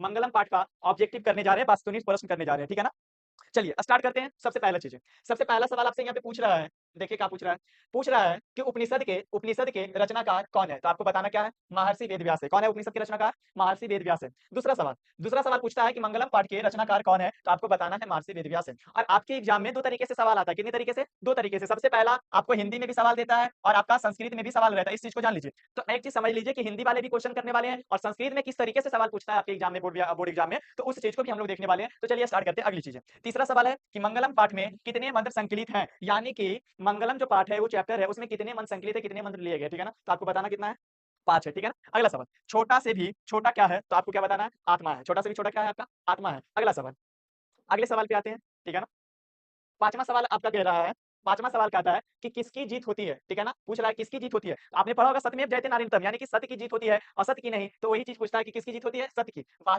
मंगलम पाठ का ऑब्जेक्टिव करने जा रहे हैं, वास्तुनिष्ठ प्रश्न करने जा रहे हैं, ठीक है ना? चलिए स्टार्ट करते हैं। सबसे पहला चीज़ है, सबसे पहला सवाल आपसे यहाँ पे पूछ रहा है, देखिए क्या पूछ रहा है? पूछ रहा है कि उपनिषद के रचनाकार कौन है? तो आपको बताना क्या है? महर्षि वेदव्यास है। कौन है उपनिषद के रचनाकार? महर्षि वेदव्यास है। दूसरा सवाल पूछता है कि मंगलम पाठ के रचनाकार कौन है? तो आपको बताना है महर्षि वेदव्यास है। और आपके एग्जाम में 2 तरीके से सवाल आता है। कितने तरीके से? 2 तरीके से। सबसे पहला आपको हिंदी में भी सवाल देता है और आपका संस्कृत में भी सवाल रहता है। इस चीज़ को जान लीजिए। तो एक चीज़ समझ लीजिए कि हिंदी वाले भी क्वेश्चन करने वाले हैं और संस्कृत में किस तरीके से सवाल पूछता है आपके एग्जाम में, बोर्ड एग्जाम में, तो उस चीज़ को भी हम लोग देखने वाले हैं। तो चलिए स्टार्ट करते हैं अगली चीज़ है। तीसरा सवाल है कि मंगलम पाठ में कितने मंत्र संकलित हैं? यानी कि मंगलम जो पाठ है, वो चैप्टर है, उसमें कितने मंत्र संकलित है, कितने मंत्र लिए गए, ठीक है ना? तो आपको बताना कितना है? 5 है, ठीक है ना? अगला सवाल, छोटा से भी छोटा क्या है? तो आपको क्या बताना है? आत्मा है। छोटा से भी छोटा क्या है आपका? आत्मा है। अगला सवाल, अगले सवाल पे आते हैं, ठीक है ना? 5वां सवाल आपका कह रहा है, 5वां सवाल कहता है कि किसकी जीत होती है, ठीक है ना? पूछ रहा है किसकी जीत होती है? आपने पढ़ा होगा सत्यमेव जयते नारायणतम, यानी कि सत्य की जीत होती है, असत्य की नहीं। तो वही चीज़ पूछता है कि किसकी जीत होती है? सत्य की।